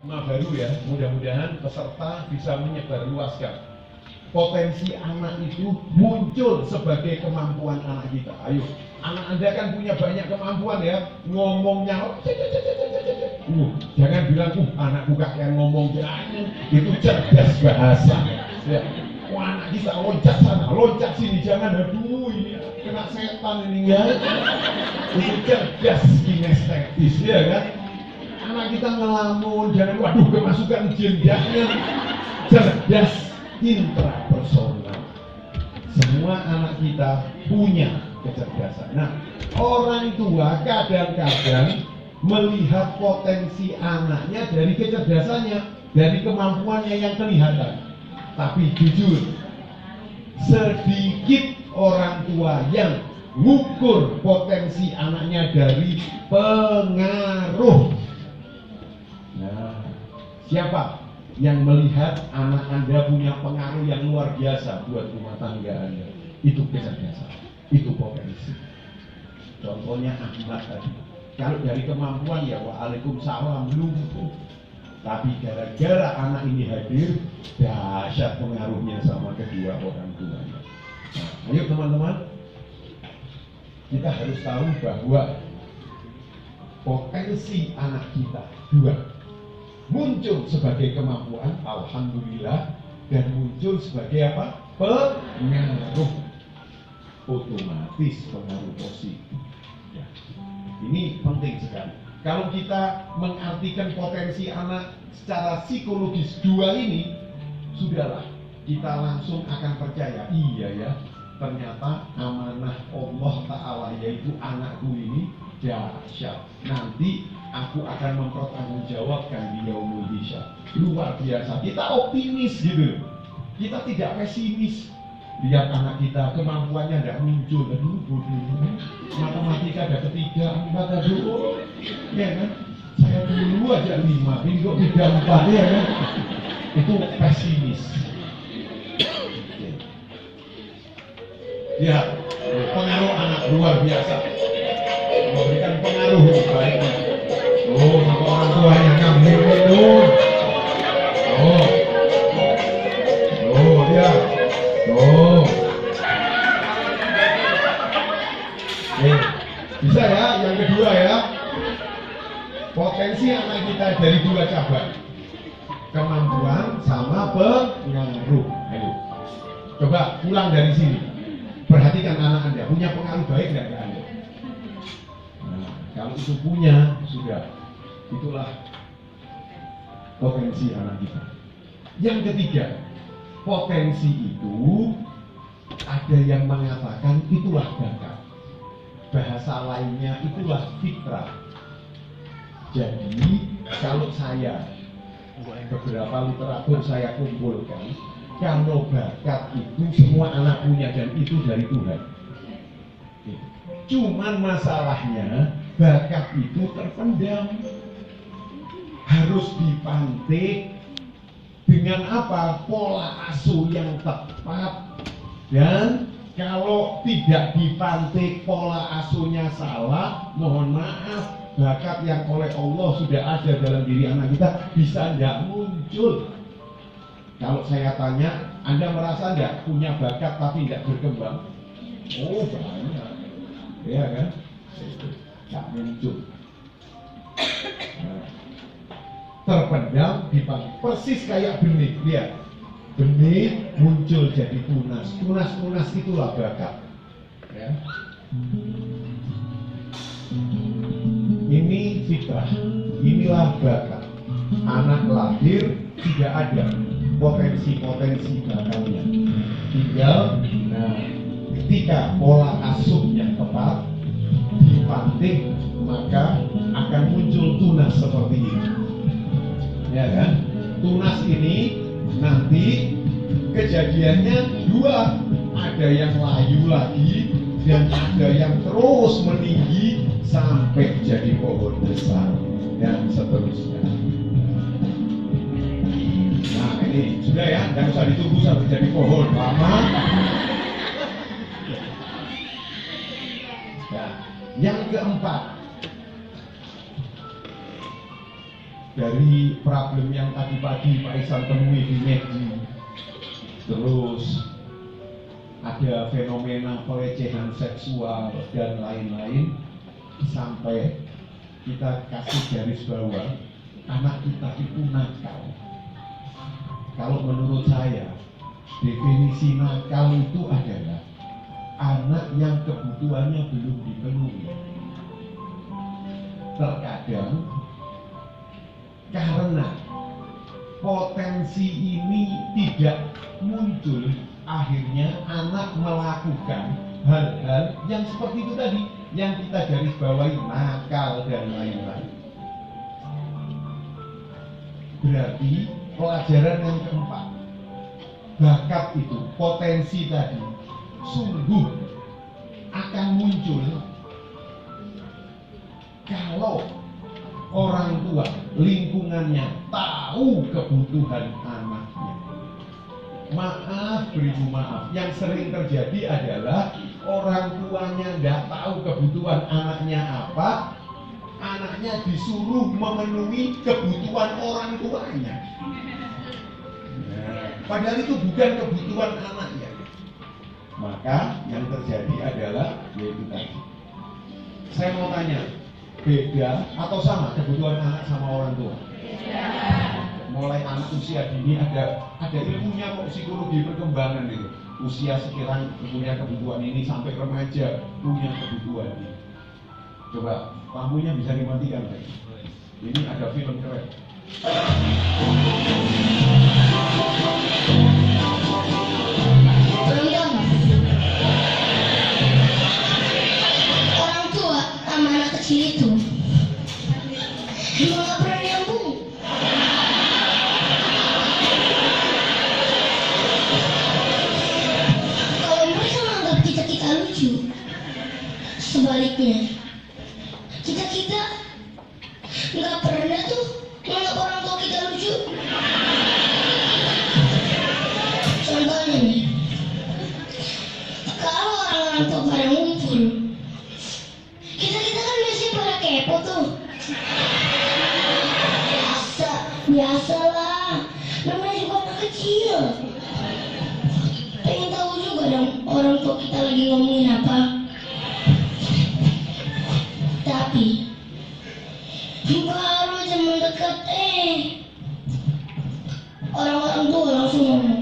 baru ya, mudah-mudahan peserta bisa menyebarluaskan potensi anak itu muncul sebagai kemampuan anak kita. Ayo, anak Anda kan punya banyak kemampuan ya, ngomongnya jangan bilang anakku kakek ngomong, jangan, itu cerdas bahasa ya. Wah, anak kita loncat sana, loncat sini, jangan, aduh ini kena setan ini ya. Itu cerdas kinestetis ya kan. Anak kita ngelamun, jangan, waduh kemasukan jin, jangan, cerdas intrapersonal. Semua anak kita punya kecerdasan. Nah, orang tua kadang-kadang melihat potensi anaknya dari kecerdasannya, dari kemampuannya yang kelihatan. Tapi jujur, sedikit orang tua yang mengukur potensi anaknya dari pengaruh. Nah, siapa yang melihat anak Anda punya pengaruh yang luar biasa buat rumah tangga Anda? Itu kecerdasan, itu potensi. Contohnya Ahmad tadi. Kalau dari kemampuan ya waalaikumsalam lumpuh. Tapi gara-gara anak ini hadir, dahsyat pengaruhnya sama kedua orang tuanya. Nah, ayo teman-teman, kita harus tahu bahwa potensi anak kita dua, muncul sebagai kemampuan, alhamdulillah, dan muncul sebagai apa? Pengaruh, otomatis pengaruh positif. Ya. Ini penting sekali. Kalau kita mengartikan potensi anak secara psikologis dua ini, sudahlah, kita langsung akan percaya, iya ya, ternyata amanah Allah Ta'ala yaitu anakku ini dahsyat. Nanti aku akan mempertanggungjawabkan di yaumul hisab. Luar biasa. Kita optimis gitu. Kita tidak pesimis. Lihat anak kita kemampuannya tidak muncul. Aduh, bodoh. Matematika ada ketiga, 4, aduh. Ya kan? Saya dulu aja 5, ini kok 3, 4 ya kan? Itu pesimis. Ya, pengaruh anak luar biasa. Memberikan pengaruh baik. Oh, sama orang tuanya ngambil minum. Ya. Bisa ya, yang kedua ya. Potensi anak kita dari dua cabang. Kemampuan sama pengaruh. Ayo. Coba pulang dari sini. Perhatikan anak Anda, punya pengaruh baik nggak ke Anda? Nah, kalau itu punya, sudah. Itulah potensi anak kita. Yang ketiga, potensi itu ada yang mengatakan itulah bakat. Bahasa lainnya itulah fitrah. Jadi kalau saya beberapa literatur saya kumpulkan, kalau bakat itu semua anak punya dan itu dari Tuhan. Cuman masalahnya bakat itu terpendam, harus dipantik dengan apa? Pola asuh yang tepat. Dan kalau tidak dipantik, pola asuhnya salah, mohon maaf, bakat yang oleh Allah sudah ada dalam diri anak kita bisa tidak muncul. Kalau saya tanya, Anda merasa tidak punya bakat tapi tidak berkembang? Oh banyak, ya kan? Tidak muncul. Nah, terpendam dipantik, persis kayak benih, lihat. Benih muncul jadi tunas, tunas itulah bakat. Ya. Ini fitrah, inilah bakat. Anak lahir tidak ada potensi bakatnya. Tinggal, ketika pola asuhnya tepat, dipantik, maka akan muncul tunas seperti ini. Ya kan? Tunas ini nanti kejadiannya dua, ada yang layu lagi dan ada yang terus meninggi sampai jadi pohon besar dan seterusnya. Nah ini sudah ya, jangan usah ditunggu sampai jadi pohon lama. Nah, yang keempat, dari problem yang tadi pagi Pak Isan temui di Medi, terus ada fenomena pelecehan seksual dan lain-lain, sampai kita kasih garis bawah anak kita itu nakal. Kalau menurut saya, definisi nakal itu adalah anak yang kebutuhannya belum dipenuhi. Terkadang karena potensi ini tidak muncul, akhirnya anak melakukan hal-hal yang seperti itu tadi, yang kita garis bawahi, nakal dan lain-lain. Berarti pelajaran yang keempat, bakat itu, potensi tadi sungguh akan muncul kalau orang tua, lingkungannya tahu kebutuhan anaknya. Maaf, beribu maaf, yang sering terjadi adalah orang tuanya nggak tahu kebutuhan anaknya apa, anaknya disuruh memenuhi kebutuhan orang tuanya. Padahal itu bukan kebutuhan anaknya. Maka yang terjadi adalah yaitu tadi. Saya mau tanya, beda atau sama kebutuhan anak sama orang tua? Mulai anak usia dini ada ilmunya kok, psikologi perkembangan itu. Usia sekian punya kebutuhan ini, sampai remaja punya kebutuhan ini. Coba lampunya bisa dimatikan lagi. Ini ada film keren. Orang tua sama anak kecil itu emang gak pernah nyambung. Kalau mereka menganggap kita lucu, sebaliknya kita nggak pernah tuh menganggap orang tua kita lucu. Contohnya nih, kalau orang-orang tua pada ngumpul, kita kan biasanya pada kepo tuh. Biasalah, namanya juga anak kecil. Pengen tahu juga dong orang tua kita lagi ngomongin apa. Tapi baru aja mendekat, orang-orang tua langsung ngomong,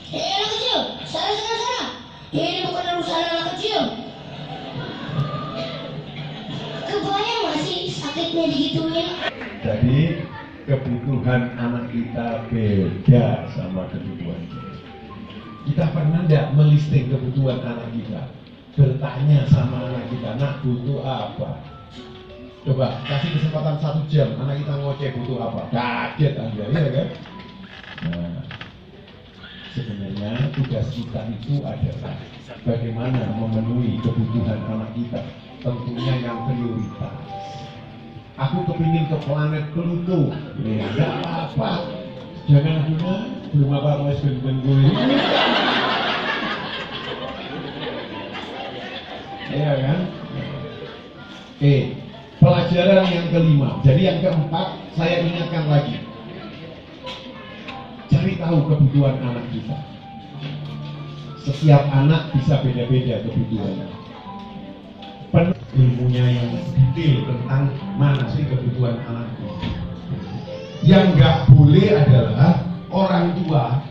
anak kecil, sana. Ini bukan urusan anak kecil. Kebayang gak sih sakitnya digituin? Jadi kebutuhan anak kita beda sama kebutuhan kita. Kita pernah tidak melisting kebutuhan anak kita? Bertanya sama anak kita, nak butuh apa? Coba kasih kesempatan 1 jam, anak kita ngoceh butuh apa? Kaget Anda, iya kan? Nah, sebenarnya tugas kita itu adalah bagaimana memenuhi kebutuhan anak kita, tentunya yang prioritas. Aku kepingin ke planet Pluto, ya nggak apa-apa, jangan guna, belum apa-apa mas ben gue. Iya kan? Pelajaran yang kelima. Jadi yang keempat saya ingatkan lagi, cari tahu kebutuhan anak kita. Setiap anak bisa beda-beda kebutuhannya. Penuh ilmunya yang detail tentang mana sih kebutuhan anak kita. Yang nggak boleh adalah orang tua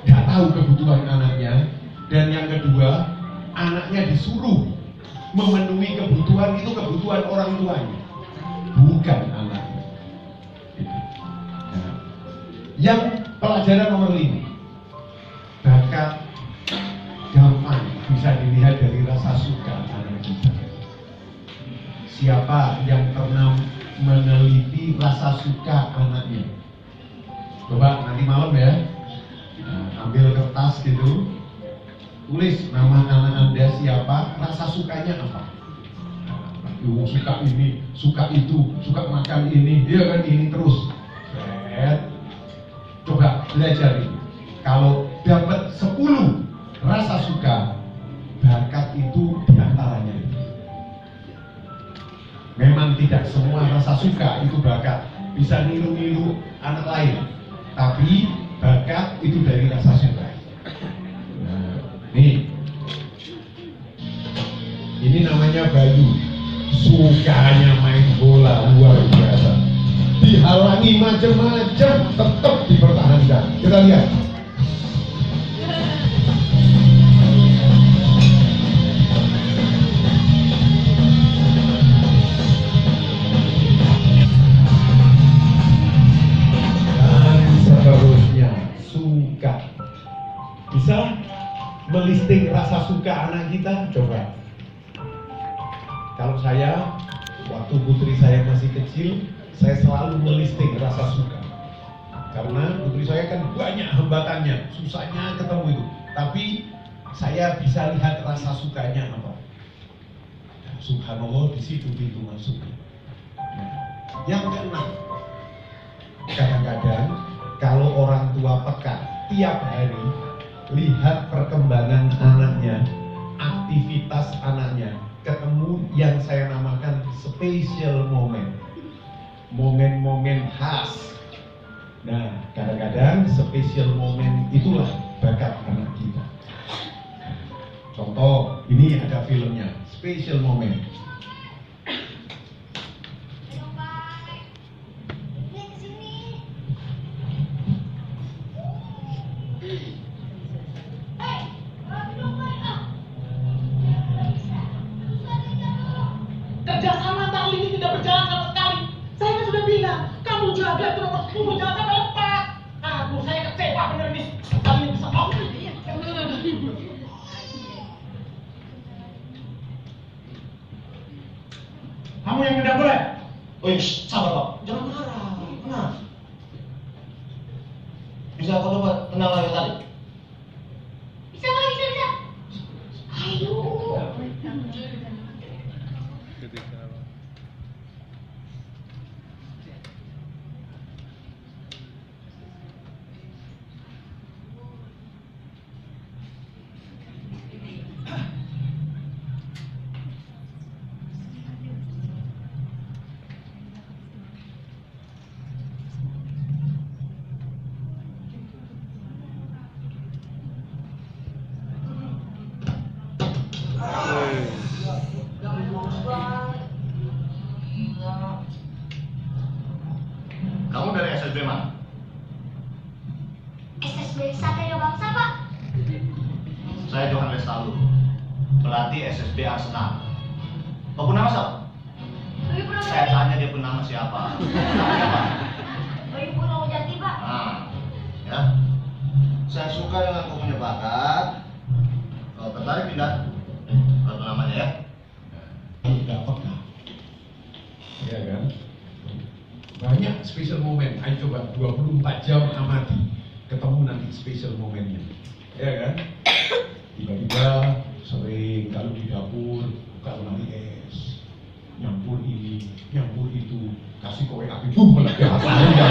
nggak tahu kebutuhan anaknya, dan yang kedua anaknya disuruh memenuhi kebutuhan itu kebutuhan orang tuanya, bukan anaknya. Nah, yang pelajaran nomor 5, bakat gampang bisa dilihat dari rasa suka anak kita. Siapa yang pernah meneliti rasa suka anaknya? Coba nanti malam ya, ambil kertas gitu, tulis nama anak Anda siapa, rasa sukanya apa. Suka ini, suka itu, suka makan ini, dia kan ini terus. Coba belajar ini. Kalau dapat 10 rasa suka, bakat itu diantaranya. Memang tidak semua rasa suka itu bakat, bisa niru-niru anak lain, tapi bakat itu dari rasa suka. Nah, nih, ini namanya Bayu, sukanya main bola luar biasa, dihalangi macam-macam tetap dipertahankan. Kita lihat. Bisa melisting rasa suka anak kita? Coba. Kalau saya, waktu putri saya masih kecil, saya selalu melisting rasa suka. Karena putri saya kan banyak hambatannya, susahnya ketemu itu. Tapi saya bisa lihat rasa sukanya apa. Nah, subhanallah, di situ pintu masuknya. Nah, yang keenam, kadang-kadang kalau orang tua peka tiap hari lihat perkembangan anaknya, aktivitas anaknya, ketemu yang saya namakan special moment, momen-momen khas. Nah, kadang-kadang special moment itulah bakat anak kita. Contoh, ini ada filmnya, special moment. Kerjasama tahun ini tidak berjalan sama sekali. Saya kan sudah bilang, kamu jaga itu nomor 10, jangan sampai lepas. Aduh, saya kecewa bener nih. Kali ini bisa out. Kamu yang tidak boleh. Wih, sabar Pak, jangan marah. Tenang. Bisa aku coba tenang lagi tadi? Bisa Pak, bisa. Ayo. Kamu dari SSB mana? SSB Satria Bangsa, Pak. Saya Johan Lestalu, pelatih SSB Arsenal. Kau pun nama siapa? Bayu Purnomo Saya Jati. tanya dia pun nama siapa? Siapa? Bayu Purnomo Jati, Pak. Nah, ya. Saya suka dengan kau punya bakat. Kalau tertarik pindah, kartu namanya ya. Tidak peka, ya kan? Banyak special moment. Ayo coba 24 jam amati, ketemu nanti special momennya, ya kan? Tiba-tiba sering kalau di dapur buka lemari es, nyampur ini, nyampur itu, kasih kowe api, meledak asalnya.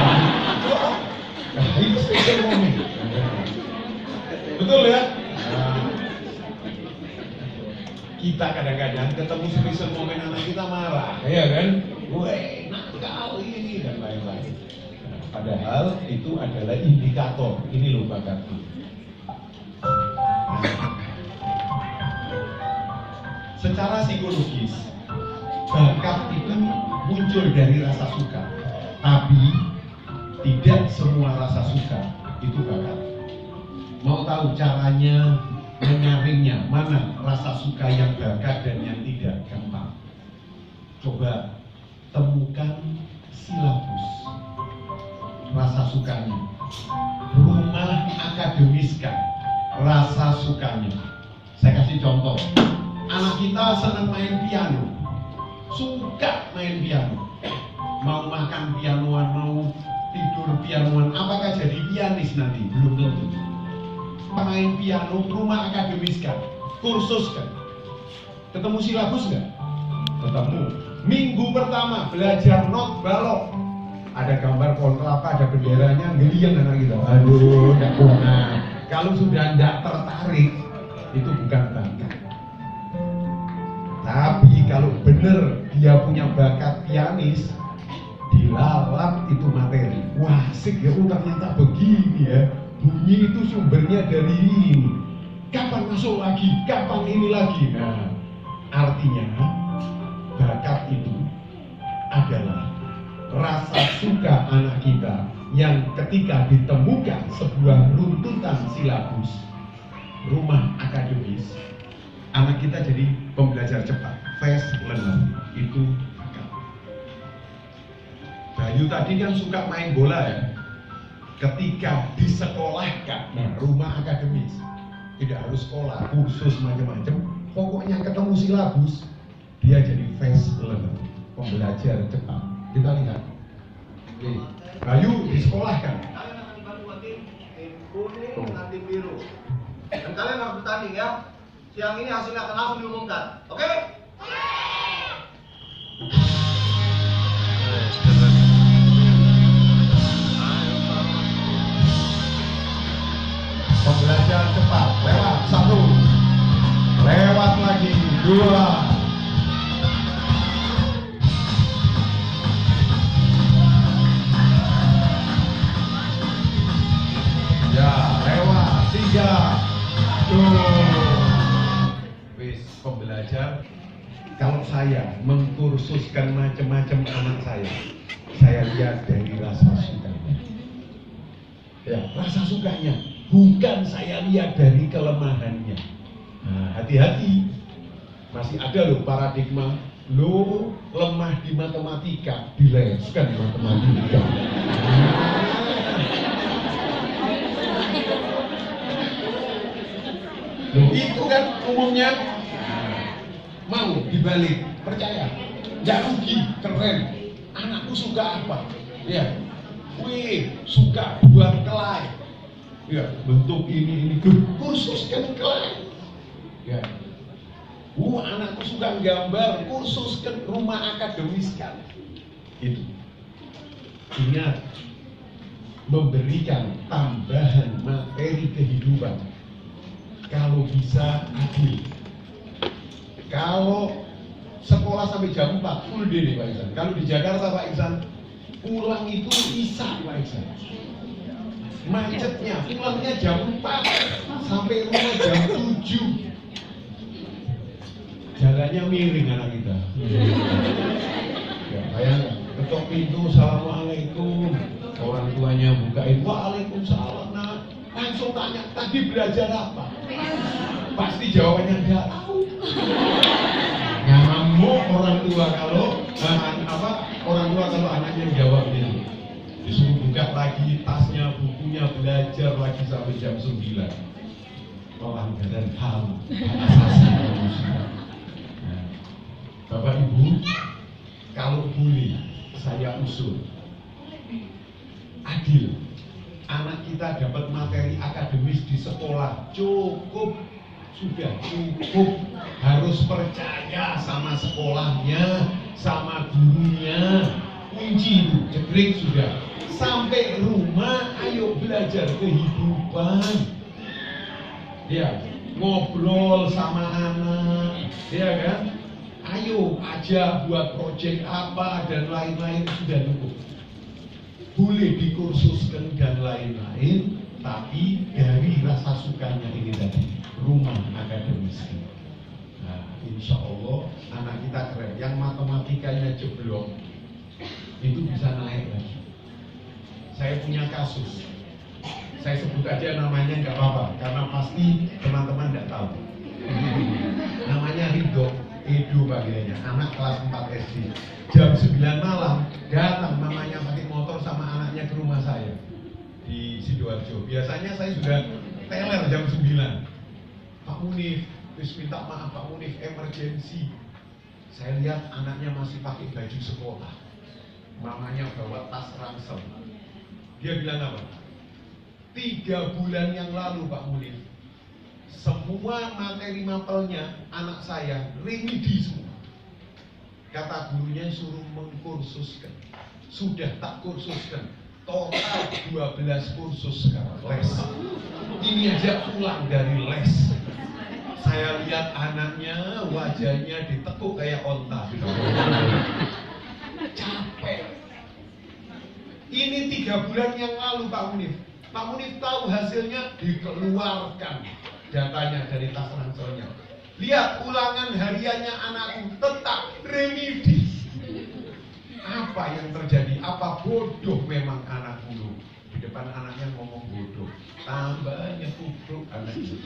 Nah, itu special moment. Betul ya? Nah, kita kadang-kadang ketemu special moment anak kita marah, ya kan? Weh, nakal ini dan lain-lain. Nah, padahal itu adalah indikator. Ini loh bakatku. Nah, secara psikologis, bakat itu muncul dari rasa suka, tapi tidak semua rasa suka itu bakat. Mau tahu caranya menyaringnya, mana rasa suka yang bakat dan yang tidak? Gampang. Coba temukan silabus rasa sukanya, rumah akademiskan rasa sukanya. Saya kasih contoh, anak kita senang main piano, suka main piano, mau makan pianoan, mau tidur pianoan, apakah jadi pianis nanti? Belum tentu. Main piano, rumah akademiskan, kursuskan. Ketemu silabus nggak? Ketemu. Minggu pertama belajar not balok. Ada gambar pohon kelapa, ada benderanya, ngeliang anak gitu. Aduh, nggak punya. Kalau sudah nggak tertarik, itu bukan bakat. Tapi kalau bener dia punya bakat pianis, dilalap itu materi. Wah, asik ya, ternyata begini ya. Bunyi itu sumbernya dari ini. Kapan masuk lagi? Kapan ini lagi? Nah, artinya bakat itu adalah rasa suka anak kita yang ketika ditemukan sebuah runtutan silabus rumah akademis, anak kita jadi pembelajar cepat, fast learner. Itu bakat. Bayu tadi kan suka main bola ya. Ketika disekolahkan, nah, rumah akademis, tidak harus sekolah, kursus macam-macam, pokoknya ketemu silabus, dia jadi fast learner, pembelajar cepat. Kita lihat. Oke. Bayu disekolahkan. Kalian akan dibantu tim kuning dengan tim biru. Dan kalian harus bertanding ya. Siang ini hasilnya akan langsung diumumkan. Oke? Pembelajaran cepat, lewat 1, lewat lagi 2. Ya, lewat 3. Wis pembelajar. Kalau saya mengkursuskan macam-macam anak saya lihat dari rasa sukanya. Ya, rasa sukanya. Bukan saya lihat dari kelemahannya. Nah, hati-hati. Masih ada loh paradigma, lo lemah di matematika, dileskan di matematika. Loh, itu kan umumnya mau dibalik, percaya, nggak rugi, keren. Anakku suka apa? Ya, wih, suka buat kelai. Ya, bentuk ini kursuskan kelai. Ya, anakku suka gambar, kursuskan, rumah akademiskan. Itu. Ingat, memberikan tambahan materi kehidupan. Kalau bisa adil. Kalau sekolah sampai jam 4 full day nih Pak Iksan. Kalau di Jakarta Pak Iksan, pulang itu bisa Pak Iksan. Macetnya, pulangnya jam 4 sampai rumah jam 7. Jalannya miring anak kita. Ya, bayangkan, ketok pintu, assalamualaikum. Orang tuanya bukain, waalaikumsalam. Nah, langsung tanya, tadi belajar apa? Pasti jawabannya nggak tahu. Ngamuk orang tua kalau anaknya jawab gitu. Disuruh buka lagi tasnya, bukunya, belajar lagi sampai jam 9. Pelanggaran HAM, hak asasi manusia. Nah, Bapak Ibu, kalau boleh saya usul adil. Anak kita dapat materi akademis di sekolah cukup, sudah cukup. Harus percaya sama sekolahnya, sama gurunya. Kunci itu, jebrik sudah. Sampai rumah, ayo belajar kehidupan. Ya, ngobrol sama anak, ya kan? Ayo aja buat proyek apa dan lain-lain, sudah cukup. Boleh dikursuskan dan lain-lain, tapi dari rasa sukanya ini tadi, rumah akademis. Nah, insya Allah anak kita keren. Yang matematikanya jeblok itu bisa naik lagi. Saya punya kasus, saya sebut aja namanya nggak apa-apa, karena pasti teman-teman nggak tahu. Namanya Ridho, Edo panggilannya, anak kelas 4 SD. Jam 9 malam datang mamanya pakai motor sama anaknya ke rumah saya di Sidoarjo. Biasanya saya sudah teler jam 9. Pak Munif, terus minta maaf Pak Munif, emergency. Saya lihat anaknya masih pakai baju sekolah, mamanya bawa tas ransel. Dia bilang apa? 3 bulan yang lalu Pak Munif, semua materi mapelnya anak saya remedi semua. Kata gurunya suruh mengkursuskan. Sudah tak kursuskan. Total 12 kursus sekarang les. Ini aja pulang dari les. Saya lihat anaknya, wajahnya ditekuk kayak onta. Capek. Ini 3 bulan yang lalu Pak Munif. Pak Munif tahu hasilnya, dikeluarkan datanya dari tas ranselnya. Lihat ulangan hariannya anakku tetap remedi. Apa yang terjadi? Apa bodoh memang anak dulu? Di depan anaknya ngomong bodoh, tambahnya kubruk anaknya.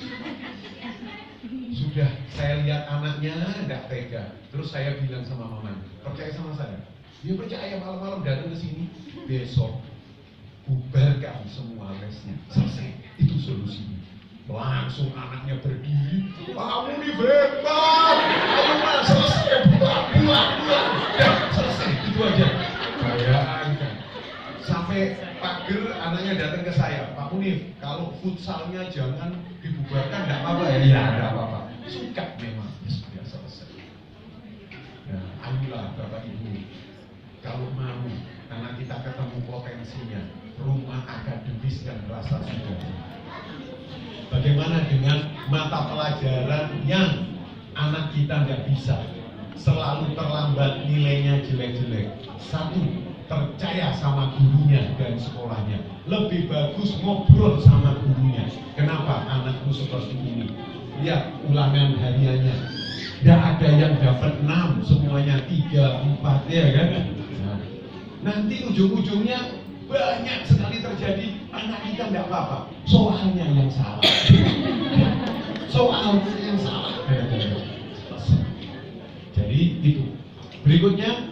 Sudah saya lihat anaknya tidak tega. Terus saya bilang sama mamanya, percaya sama saya? Dia percaya, malam-malam datang ke sini. Besok bubarkan semua lesnya, selesai. Itu solusinya. Langsung anaknya berdiri, kamu ini hebat, ayo mas, selesai, buang, dan selesai, itu aja. Bayangkan, sampai pager anaknya datang ke saya, Pak Munif, kalau futsalnya jangan dibubarkan, enggak apa-apa ya? Iya, enggak apa-apa. Suka memang, ya sudah selesai. Nah, ayolah Bapak Ibu, kalau mau, karena kita ketemu potensinya, rumah akademis dan rasa syukur. Bagaimana dengan mata pelajaran yang anak kita nggak bisa, selalu terlambat, nilainya jelek-jelek? 1, percaya sama gurunya dan sekolahnya. Lebih bagus ngobrol sama gurunya. Kenapa anakku seperti ini? Lihat ulangan hariannya. Nggak ada yang dapat 6, semuanya 3, 4, ya kan? Nah, nanti ujung-ujungnya banyak sekali terjadi, anak kita tidak apa-apa, soalnya yang salah. Soalnya yang salah. Jadi itu. Berikutnya,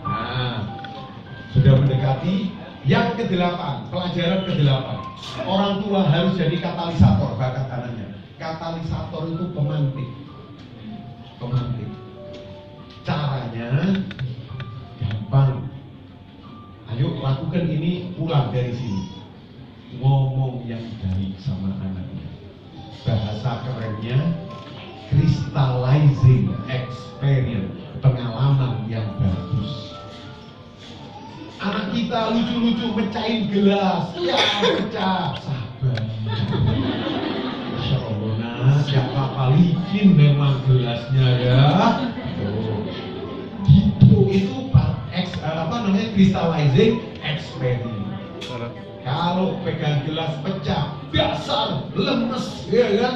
nah, sudah mendekati yang ke-8, pelajaran ke-8. Orang tua harus jadi katalisator bakat anaknya. Katalisator itu pemantik. Caranya gampang. Ayo lakukan ini, pulang dari sini. Ngomong yang baik sama anaknya. Bahasa kerennya crystallizing experience, pengalaman yang bagus. Anak kita lucu-lucu mecahin gelas, ya pecah, sabar. Masya Allah, nah, siapa licin memang gelasnya ya. Itu crystallizing experience. Kalau pegang gelas pecah, dasar lemes, ya kan?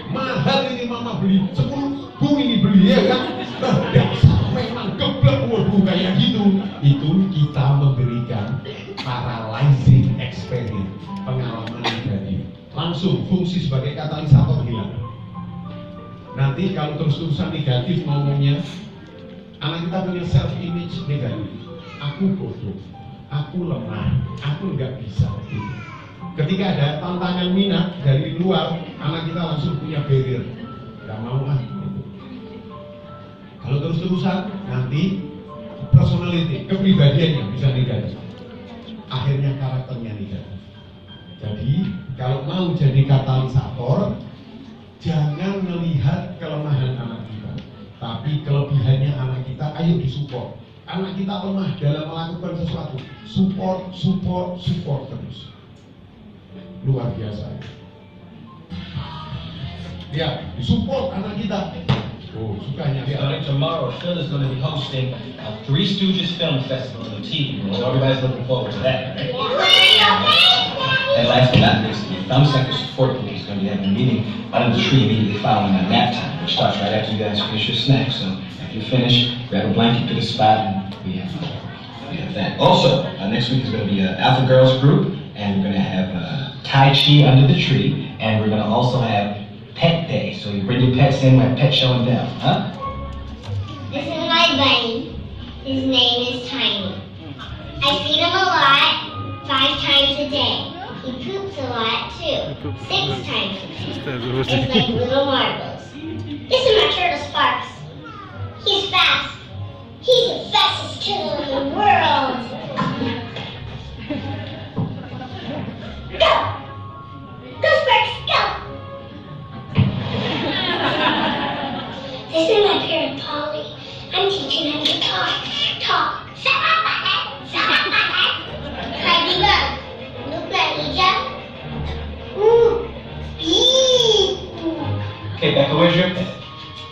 Mahal ini mama beli, 10.000 ini beli, ya kan? Dasar memang geblek, waduh kayak gitu. Itu kita memberikan paralyzing experience, pengalaman negatif. Langsung fungsi sebagai katalisator hilang. Nanti kalau terus-terusan negatif ngomongnya, anak kita punya self image negatif. Aku bodoh, aku lemah, aku nggak bisa. Ketika ada tantangan minat dari luar, anak kita langsung punya barrier, nggak mau lah. Kalau terus-terusan, nanti personality, kepribadiannya bisa negatif. Akhirnya karakternya negatif. Jadi kalau mau jadi katalisator, jangan melihat kelemahan anak kita, tapi kelebihannya anak kita, ayo disupport. Anak kita lemah dalam melakukan sesuatu, support terus. Luar biasa. Ya, disupport anak kita. Oh, sukanya dia. Starting tomorrow, Phil is going to be hosting a Three Stooges Film Festival in the TV room. Everybody's looking forward to that, right? And last but not least, the Thumbsucker Support Group is going to be having a meeting under the tree immediately following our nap time, which starts right after you guys finish your snack. So after you finish, grab a blanket, pick a spot, and we have that. Also, next week is going to be an Alpha Girls group, and we're going to have Tai Chi under the tree, and we're going to also have Pet Day. So you bring your pets in, we have pet show and down, huh? This is my bunny. His name is Tiny. I feed him a lot, 5 times a day. He poops a lot too, 6 times a day. It's like little marbles. This is my turtle Sparks. He's fast. He's the fastest turtle in the world. Go! Go Sparks, go! This is my parrot Polly. I'm teaching him to talk. Ladybug. Look, Ladija. Ooh. Beep. Okay, Becca, where's your pet?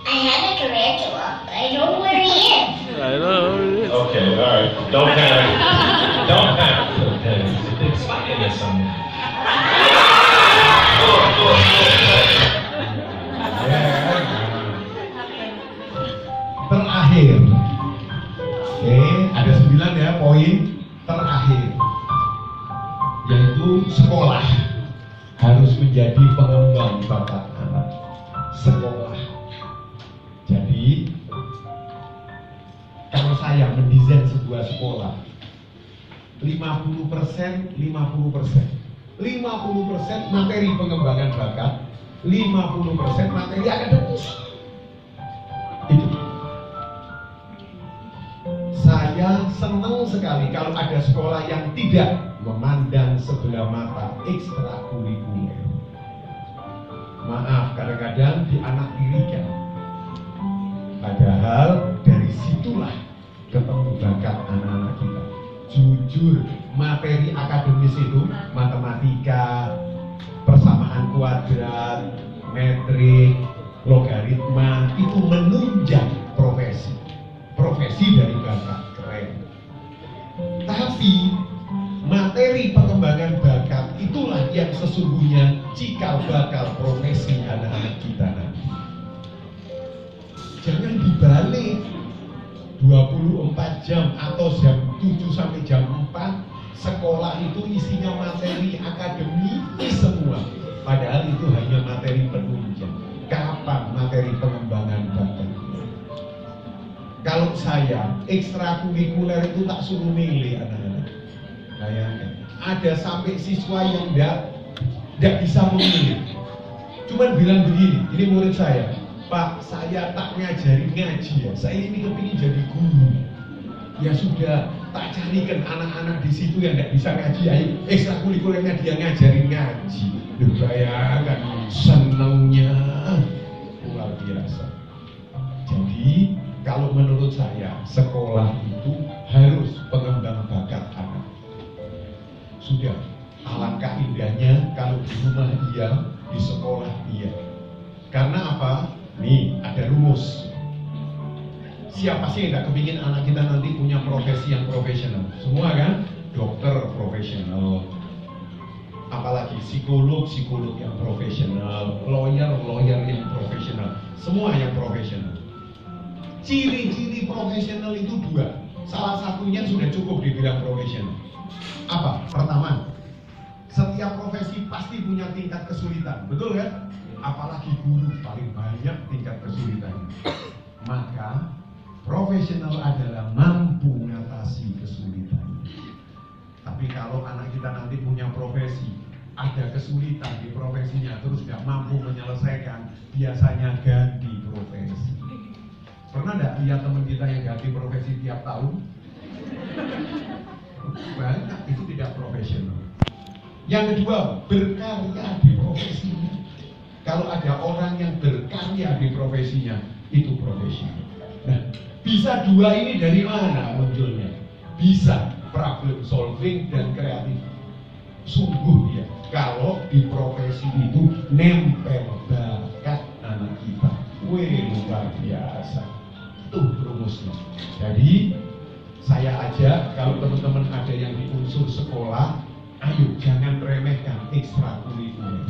I have a tarantula, but I don't know where he is. Okay, alright. Don't panic. kamu. Terakhir, oke, ada 9 ya poin terakhir, yaitu sekolah harus menjadi pengembang bakat anak. Sekolah. Jadi kalau saya mendesain sebuah sekolah 50% 50% materi pengembangan bakat, 50% materi akademis. Itu. Saya senang sekali kalau ada sekolah yang tidak memandang sebelah mata ekstrakurikuler. Maaf, kadang-kadang dianaktirikan. Padahal dari situlah ketemu bakat anak-anak kita. Jujur, materi akademis itu matematika, persamaan kuadrat, metrik, logaritma itu menunjang profesi dari bakat, keren. Tapi materi pengembangan bakat itulah yang sesungguhnya cikal bakal profesi anak-anak kita nanti. Jangan dibalik 24 jam atau jam 7 sampai jam 4 sekolah itu isinya materi akademis semua, padahal itu hanya materi penunjang. Kapan materi pengembangan bakat? Kalau saya ekstrakurikuler itu tak suruh milih anak-anak. Bayangkan, ada sampai siswa yang tidak bisa memilih. Cuman bilang begini, ini murid saya, Pak, saya tak ngajarin ngaji ya, saya ini kepingin jadi guru. Ya sudah, tak carikan anak-anak di situ yang tidak bisa ngaji, ayo ekstrakurikulernya dia ngajarin ngaji. Bayangkan, senangnya luar biasa. Jadi kalau menurut saya sekolah itu harus pengembang bakat anak. Sudah, alangkah indahnya kalau di rumah iya, di sekolah iya. Karena apa? Nih, ada rumus. Siapa sih yang gak kepingin anak kita nanti punya profesi yang profesional? Semua kan? Dokter profesional, apalagi psikolog yang profesional, lawyer yang profesional, semua yang profesional. Ciri-ciri profesional itu 2. Salah satunya sudah cukup dibilang profesional. Apa? Pertama, setiap profesi pasti punya tingkat kesulitan, betul kan? Apalagi guru paling banyak tingkat kesulitannya. Maka profesional adalah mampu mengatasi kesulitan. Tapi kalau anak kita nanti punya profesi, ada kesulitan di profesinya, terus tidak mampu menyelesaikan, biasanya ganti profesi. Pernah tidak lihat teman kita yang ganti profesi tiap tahun? Banyak, itu tidak profesional. Yang kedua, berkarya di profesinya. Kalau ada orang yang berkarya di profesinya, itu profesional. Nah, bisa 2 ini dari mana munculnya? Bisa problem solving dan kreatif. Sungguh ya, kalau di profesi itu nempel bakat anak kita. Wih, luar biasa. Itu rumusnya. Jadi saya ajak kalau teman-teman ada yang di unsur sekolah, ayo jangan remehkan ekstrakurikuler.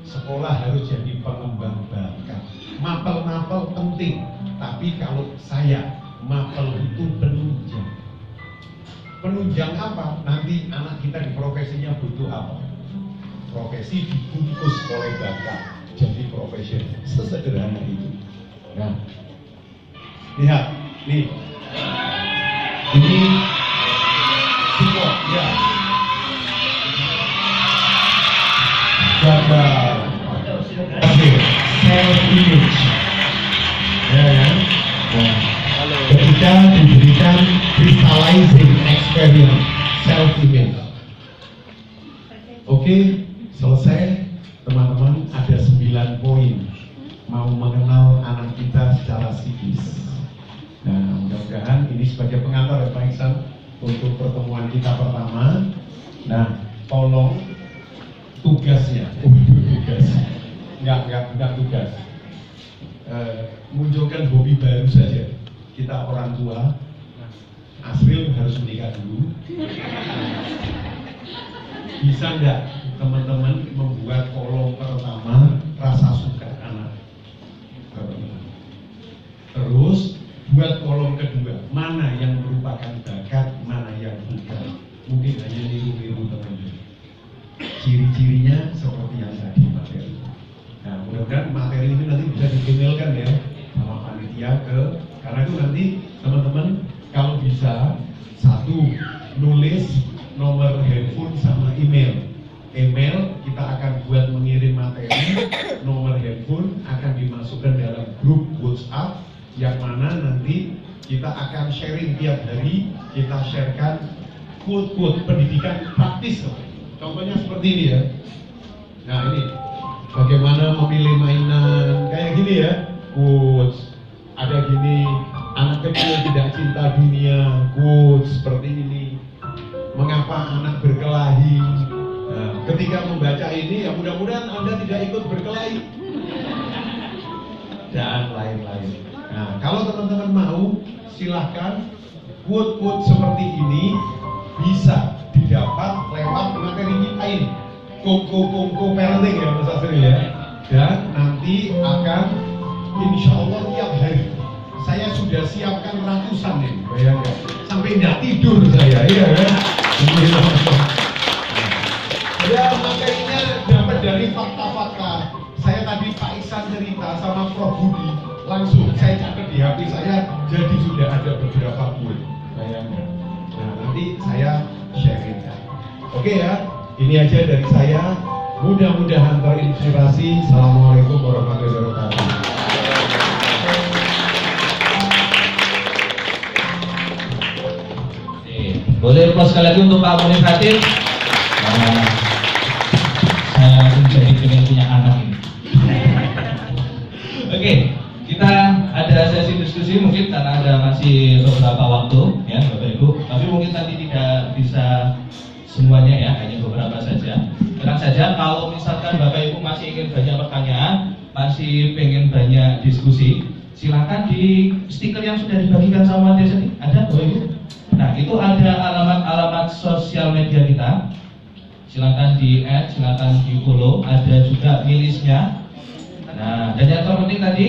Sekolah harus jadi pengembang bakat. Mapel-mapel penting, tapi kalau saya mapel itu penunjang. Penunjang apa? Nanti anak kita di profesinya butuh apa? Profesi dibungkus oleh bakat, jadi profesional. Sesederhana itu. Nah, lihat, nih, ini support, ya. Gagal. Oke, self image. Ya kan? Nah, ketika diberikan crystallizing experience self image. Oke, selesai teman-teman, ada 9 poin mau mengenal anak kita secara psikis. Nah, mudah-mudahan ini sebagai pengantar ya Pak Iksan untuk pertemuan kita pertama. Nah, tolong tugasnya, tugas, enggak tugas. Munculkan hobi baru saja. Kita orang tua, Asril harus menikah dulu. Bisa nggak teman-teman membuat kolom pertama rasa suka anak? Terus buat kolom kedua, mana yang merupakan bakat, mana yang bukan. Mungkin hanya niru-niru teman-teman. Ciri-cirinya seperti yang tadi materi. Nah, mudah-mudahan materi ini nanti bisa dikenalkan ya sama panitia karena itu nanti teman-teman kalau bisa satu nulis nomor handphone sama email. Email kita akan buat mengirim materi, nomor handphone akan dimasukkan dalam grup WhatsApp yang mana nanti kita akan sharing tiap hari, kita sharekan quote-quote pendidikan praktis. Contohnya seperti ini ya. Nah ini bagaimana memilih mainan kayak gini ya, quotes. Ada gini, anak kecil tidak cinta dunia, quotes seperti ini. Mengapa anak berkelahi? Nah, ketika membaca ini ya mudah-mudahan Anda tidak ikut berkelahi dan lain-lain. Nah, kalau teman-teman mau silahkan quote-quote seperti ini bisa didapat lewat materi kita ini Kongko parenting ya Mas Asri ya. Dan nanti akan insya Allah tiap hari saya sudah siapkan ratusan nih, bayangkan sampai nggak tidur saya, iya kan? Ya materinya dapat dari fakta-fakta. Saya tadi Pak Iksan cerita sama Prof Budi, langsung saya catat di HP saya, jadi sudah ada beberapa quote, bayangkan. Nah nanti saya sharingkan. Oke ya, ini aja dari saya. Mudah-mudahan terinspirasi. Assalamualaikum warahmatullahi wabarakatuh. Boleh applause sekali lagi untuk Pak Munif Khatib. Saya menjadi pengen punya anak ini. Oke, kita ada sesi diskusi mungkin karena ada masih beberapa waktu ya Bapak Ibu. Tapi mungkin nanti tidak bisa semuanya ya, hanya beberapa saja. Tenang saja, kalau misalkan Bapak Ibu masih ingin banyak pertanyaan, masih pengen banyak diskusi, silakan di stiker yang sudah dibagikan sama Desa ini ada Bapak Ibu. Nah itu ada alamat sosial media kita. Silakan di add, silakan di follow. Ada juga milisnya. Nah dan yang terpenting tadi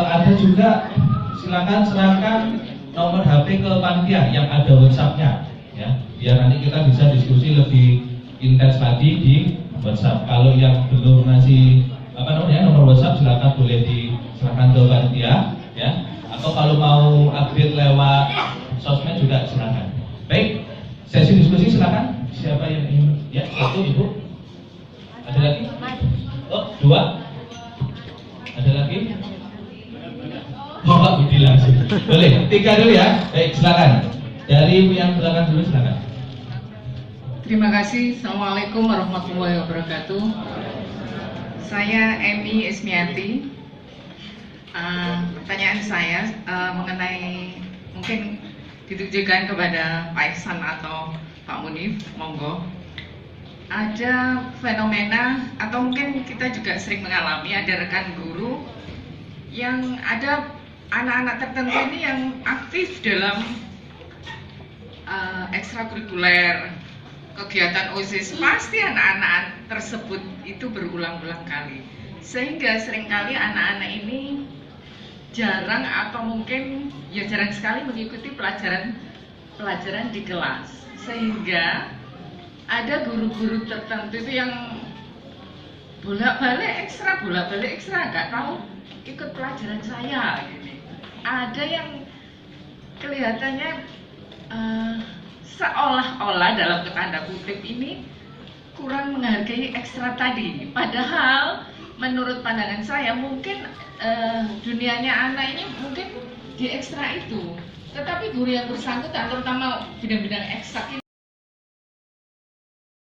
ada juga silakan serahkan nomor HP ke panitia yang ada WhatsApp-nya ya. Biar nanti kita bisa diskusi lebih intens lagi di WhatsApp. Kalau yang belum masih nomor WhatsApp silakan boleh diserahkan ke panitia ya. Atau kalau mau update lewat sosmed juga silakan. Baik, sesi diskusi silakan. Siapa yang ingin? Ya, satu Ibu. Ada lagi? Oh, dua. Ada lagi? Oh, Pak Budi langsung. Boleh, tiga dulu ya. Baik, silakan. Dari yang belakang dulu silakan. Terima kasih. Assalamualaikum warahmatullahi wabarakatuh. Saya Emi Ismiati. Pertanyaan saya mengenai mungkin ditujukan kepada Pak Iksan atau Pak Munif, monggo. Ada fenomena atau mungkin kita juga sering mengalami ada rekan guru yang ada anak-anak tertentu ini yang aktif dalam ekstrakurikuler, kegiatan OSIS, pasti anak-anak tersebut itu berulang-ulang kali. Sehingga seringkali anak-anak ini jarang atau mungkin ya jarang sekali mengikuti pelajaran di kelas, sehingga ada guru-guru tertentu itu yang bolak-balik ekstra nggak tahu ikut pelajaran saya gini. Ada yang kelihatannya seolah-olah dalam tanda kutip ini kurang menghargai ekstra tadi, padahal menurut pandangan saya mungkin dunianya anak ini mungkin di ekstra itu, tetapi guru yang bersangkutan terutama bidang-bidang eksak ini